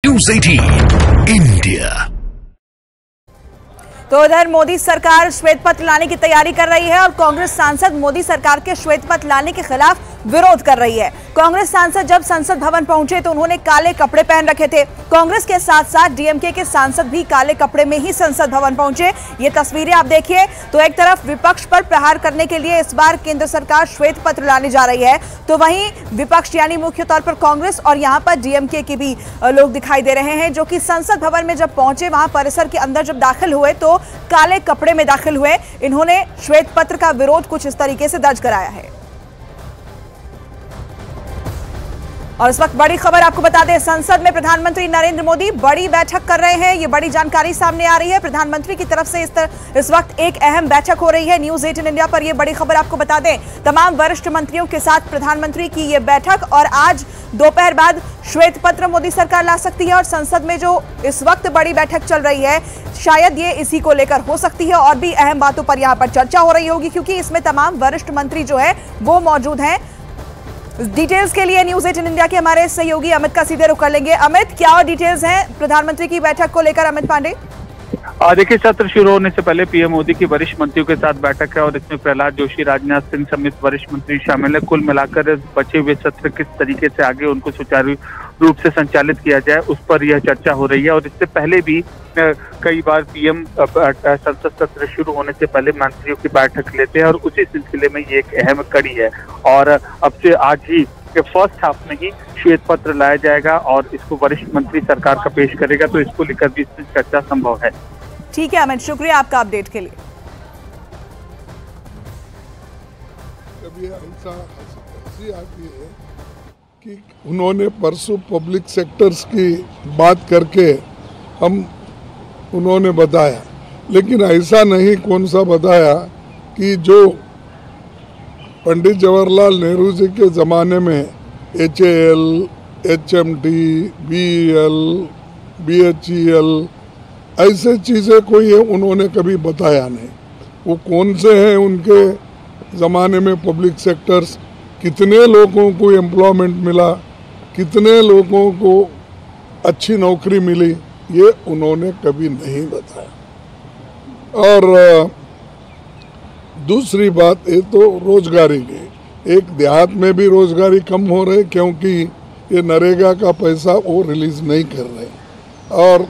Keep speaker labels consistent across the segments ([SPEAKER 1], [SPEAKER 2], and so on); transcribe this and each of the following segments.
[SPEAKER 1] News 18 India।
[SPEAKER 2] तो उधर मोदी सरकार श्वेत पत्र लाने की तैयारी कर रही है और कांग्रेस सांसद मोदी सरकार के श्वेत पत्र लाने के खिलाफ विरोध कर रही है। कांग्रेस सांसद जब संसद भवन पहुंचे तो उन्होंने काले कपड़े पहन रखे थे। कांग्रेस के साथ साथ डीएमके के सांसद भी काले कपड़े में ही संसद भवन पहुंचे। ये तस्वीरें आप देखिए तो एक तरफ विपक्ष पर प्रहार करने के लिए इस बार केंद्र सरकार श्वेत पत्र लाने जा रही है, तो वहीं विपक्ष यानी मुख्य तौर पर कांग्रेस और यहाँ पर डीएमके के भी लोग दिखाई दे रहे हैं, जो कि संसद भवन में जब पहुंचे, वहां परिसर के अंदर जब दाखिल हुए तो काले कपड़े में दाखिल हुए। इन्होंने श्वेत पत्र का विरोध कुछ इस तरीके से दर्ज कराया है। और इस वक्त बड़ी खबर आपको बता दें, संसद में प्रधानमंत्री नरेंद्र मोदी बड़ी बैठक कर रहे हैं। ये बड़ी जानकारी सामने आ रही है। प्रधानमंत्री की तरफ से इस वक्त एक अहम बैठक हो रही है। न्यूज 18 इंडिया पर यह बड़ी खबर आपको बता दें, तमाम वरिष्ठ मंत्रियों के साथ प्रधानमंत्री की यह बैठक और आज दोपहर बाद श्वेत पत्र मोदी सरकार ला सकती है। और संसद में जो इस वक्त बड़ी बैठक चल रही है, शायद ये इसी को लेकर हो सकती है और भी अहम बातों पर यहाँ पर चर्चा हो रही होगी, क्योंकि इसमें तमाम वरिष्ठ मंत्री जो है वो मौजूद हैं। डिटेल्स के लिए न्यूज 18 इंडिया के हमारे सहयोगी अमित का सीधे रुख कर लेंगे। अमित, क्या और डिटेल्स हैं प्रधानमंत्री की बैठक को लेकर? अमित पांडे।
[SPEAKER 3] देखिए, सत्र शुरू होने से पहले पीएम मोदी की वरिष्ठ मंत्रियों के साथ बैठक है और इसमें प्रहलाद जोशी, राजनाथ सिंह समेत वरिष्ठ मंत्री शामिल है। कुल मिलाकर बचे हुए सत्र किस तरीके से आगे उनको सुचारू रूप से संचालित किया जाए, उस पर यह चर्चा हो रही है। और इससे पहले भी कई बार पीएम संसद सत्र शुरू होने से पहले मंत्रियों की बैठक लेते हैं और उसी सिलसिले में ये एक अहम कड़ी है। और अब से आज ही फर्स्ट हाफ में ही श्वेत पत्र लाया जाएगा और इसको वरिष्ठ मंत्री सरकार का पेश करेगा, तो इसको लेकर भी इसमें चर्चा संभव है।
[SPEAKER 2] ठीक है अमित, शुक्रिया आपका अपडेट के लिए।
[SPEAKER 4] कभी ऐसा हंसी आती है कि उन्होंने परसों पब्लिक सेक्टर्स की बात करके उन्होंने बताया, लेकिन ऐसा नहीं कौन सा बताया कि जो पंडित जवाहरलाल नेहरू जी के ज़माने में HAL, HMT, BEL, BHEL ऐसे चीज़ें कोई है उन्होंने कभी बताया नहीं। वो कौन से हैं उनके ज़माने में पब्लिक सेक्टर्स, कितने लोगों को एम्प्लॉयमेंट मिला, कितने लोगों को अच्छी नौकरी मिली, ये उन्होंने कभी नहीं बताया। और दूसरी बात ये तो रोजगारी की, एक देहात में भी रोजगारी कम हो रही क्योंकि ये नरेगा का पैसा वो रिलीज नहीं कर रहे और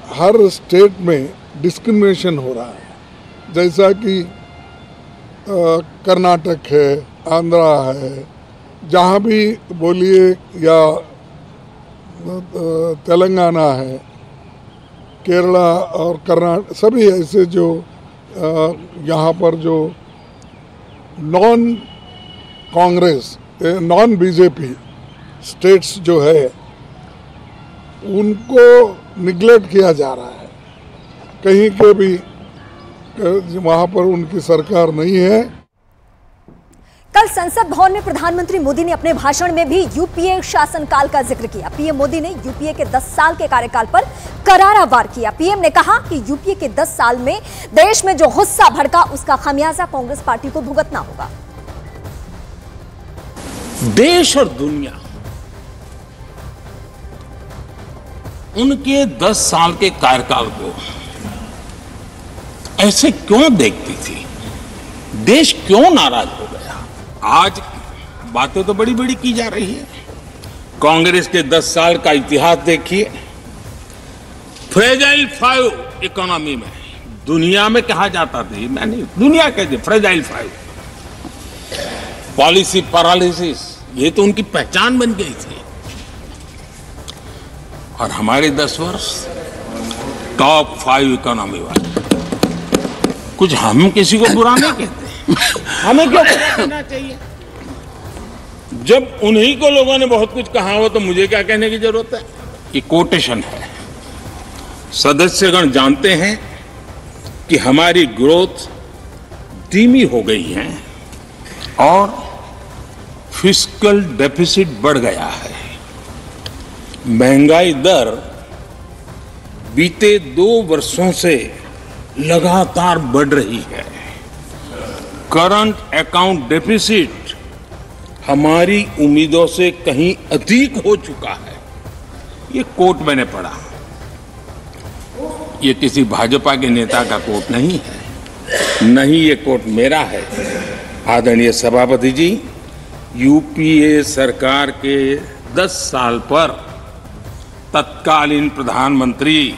[SPEAKER 4] हर स्टेट में डिस्क्रिमिनेशन हो रहा है। जैसा कि कर्नाटक है, आंध्रा है, जहाँ भी बोलिए, या तेलंगाना है, केरला और कर्नाटक, सभी ऐसे जो यहाँ पर जो non Congress, non BJP states जो है उनको निगलेक्ट किया जा रहा है। कहीं के भी वहाँ पर उनकी सरकार नहीं है।
[SPEAKER 5] कल संसद भवन में प्रधानमंत्री मोदी ने अपने भाषण में भी यूपीए शासनकाल का जिक्र किया। पीएम मोदी ने यूपीए के 10 साल के कार्यकाल पर करारा वार किया। पीएम ने कहा कि यूपीए के 10 साल में देश में जो गुस्सा भड़का उसका खामियाजा कांग्रेस पार्टी को भुगतना होगा।
[SPEAKER 6] देश और दुनिया उनके 10 साल के कार्यकाल को ऐसे क्यों देखती थी? देश क्यों नाराज हो गया? आज बातें तो बड़ी बड़ी की जा रही है। कांग्रेस के 10 साल का इतिहास देखिए। फ्रेजाइल 5 इकोनॉमी में दुनिया में कहा जाता था, मैं नहीं, दुनिया कहती फ्रेजाइल 5, पॉलिसी पैरालिसिस, ये तो उनकी पहचान बन गई थी। और हमारे 10 वर्ष टॉप 5 इकोनॉमी वाले। कुछ हम किसी को बुरा नहीं कहते, हमें क्यों कहना चाहिए? जब उन्हीं को लोगों ने बहुत कुछ कहा हो तो मुझे क्या कहने की जरूरत है? ये कोटेशन है। सदस्यगण जानते हैं कि हमारी ग्रोथ धीमी हो गई है और फिस्कल डेफिसिट बढ़ गया है। महंगाई दर बीते 2 वर्षों से लगातार बढ़ रही है। करंट अकाउंट डेफिसिट हमारी उम्मीदों से कहीं अधिक हो चुका है। ये कोट मैंने पढ़ा, ये किसी भाजपा के नेता का कोट नहीं है, नहीं ये कोट मेरा है। आदरणीय सभापति जी, यूपीए सरकार के 10 साल पर तत्कालीन प्रधानमंत्री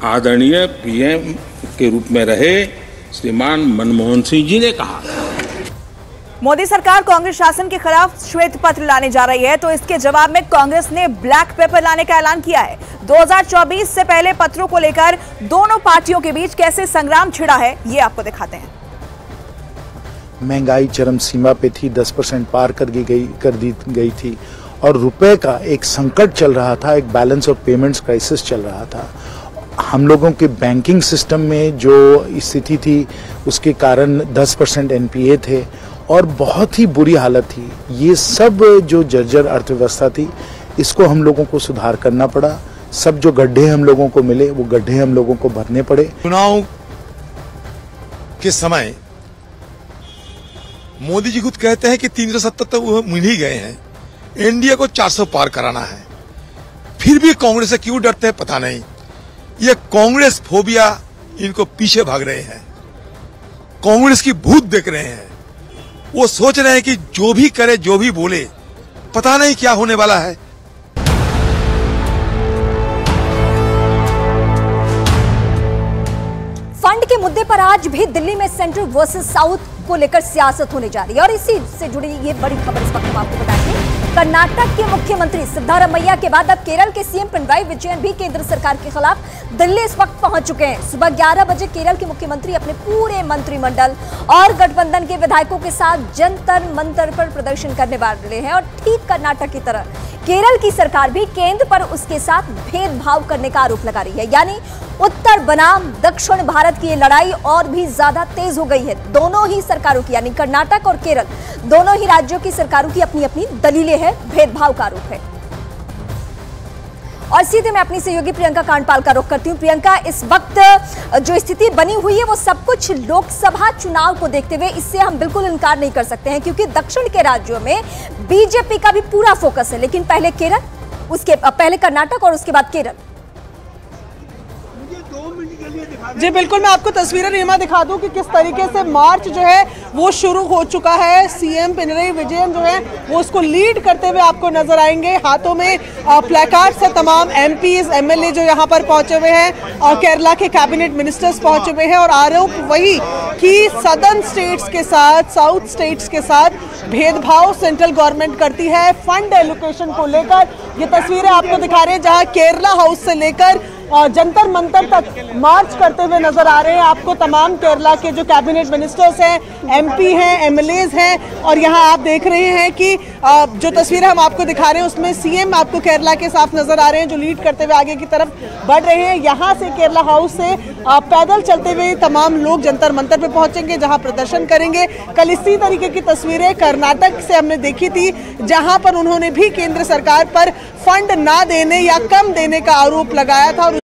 [SPEAKER 6] आदरणीय पीएम के रूप में रहे श्रीमान मनमोहन सिंह जी ने कहा,
[SPEAKER 2] मोदी सरकार कांग्रेस शासन के खिलाफ श्वेत पत्र लाने जा रही है, तो इसके जवाब में कांग्रेस ने ब्लैक पेपर लाने का ऐलान किया है। 2024 से पहले पत्रों को लेकर दोनों पार्टियों के बीच कैसे संग्राम छिड़ा है, ये आपको दिखाते हैं।
[SPEAKER 7] महंगाई चरम सीमा पे थी, 10% पार कर दी गई थी और रुपए का एक संकट चल रहा था, एक बैलेंस ऑफ पेमेंट्स क्राइसिस चल रहा था। हम लोगों के बैंकिंग सिस्टम में जो स्थिति थी उसके कारण 10% एनपीए थे और बहुत ही बुरी हालत थी। ये सब जो जर्जर अर्थव्यवस्था थी, इसको हम लोगों को सुधार करना पड़ा। सब जो गड्ढे हम लोगों को मिले, वो गड्ढे हम लोगों को भरने पड़े।
[SPEAKER 8] चुनाव के समय मोदी जी खुद कहते हैं कि 370 तो वो मिल ही गए हैं, एनडीए को 400 पार कराना है। फिर भी कांग्रेस से क्यों डरते हैं पता नहीं। ये कांग्रेस फोबिया इनको पीछे भाग रहे हैं, कांग्रेस की भूत देख रहे हैं। वो सोच रहे हैं कि जो भी करे, जो भी बोले, पता नहीं क्या होने वाला है।
[SPEAKER 5] फंड के मुद्दे पर आज भी दिल्ली में सेंट्रल वर्सेस साउथ को लेकर सियासत होने जा रही है और इसी से जुड़ी ये बड़ी खबर इस वक्त हम आपको बताएंगे। कर्नाटक के मुख्यमंत्री सिद्धारमैया के बाद अब केरल के सीएम पिनराई विजयन भी केंद्र सरकार के खिलाफ दिल्ली इस वक्त पहुंच चुके हैं। सुबह 11 बजे केरल के मुख्यमंत्री अपने पूरे मंत्रिमंडल और गठबंधन के विधायकों के साथ जंतर मंतर पर प्रदर्शन करने वाले हैं और ठीक कर्नाटक की तरह केरल की सरकार भी केंद्र पर उसके साथ भेदभाव करने का आरोप लगा रही है। यानी उत्तर बनाम दक्षिण भारत की ये लड़ाई और भी ज्यादा तेज हो गई है। दोनों ही सरकारों की, यानी कर्नाटक और केरल, दोनों ही राज्यों की सरकारों की अपनी अपनी दलीलें हैं, भेदभाव का आरोप है। और सीधे मैं अपनी सहयोगी प्रियंका कांडपाल का रुख करती हूं। प्रियंका, इस वक्त जो स्थिति बनी हुई है वो सब कुछ लोकसभा चुनाव को देखते हुए, इससे हम बिल्कुल इनकार नहीं कर सकते हैं क्योंकि दक्षिण के राज्यों में बीजेपी का भी पूरा फोकस है। लेकिन पहले केरल, उसके पहले कर्नाटक और उसके बाद केरल।
[SPEAKER 9] जी बिल्कुल, मैं आपको तस्वीरें रीमा दिखा दूं कि किस तरीके से मार्च जो है वो शुरू हो चुका है। सीएम पिनराई विजयन जो है वो उसको लीड करते हुए आपको नजर आएंगे। हाथों में प्लेकार्ड्स है, तमाम एमपीज एमएलए जो यहाँ पर पहुंचे हुए हैं और केरला के कैबिनेट मिनिस्टर्स पहुंचे हुए हैं और आरोप वही कि सदर्न स्टेट्स के साथ, साउथ स्टेट्स के साथ भेदभाव सेंट्रल गवर्नमेंट करती है फंड एलोकेशन को लेकर। ये तस्वीरें आपको दिखा रहे हैं जहाँ केरला हाउस से लेकर जंतर मंतर तक मार्च करते हुए नजर आ रहे हैं आपको तमाम केरला के जो कैबिनेट मिनिस्टर्स हैं, एमपी हैं, एमएलएज हैं। और यहाँ आप देख रहे हैं कि जो तस्वीरें हम आपको दिखा रहे हैं उसमें सीएम आपको केरला के साथ नजर आ रहे हैं जो लीड करते हुए आगे की तरफ बढ़ रहे हैं। यहाँ से केरला हाउस से पैदल चलते हुए तमाम लोग जंतर मंतर पे पहुंचेंगे जहाँ प्रदर्शन करेंगे। कल इसी तरीके की तस्वीरें कर्नाटक से हमने देखी थी जहाँ पर उन्होंने भी केंद्र सरकार पर फंड ना देने या कम देने का आरोप लगाया था और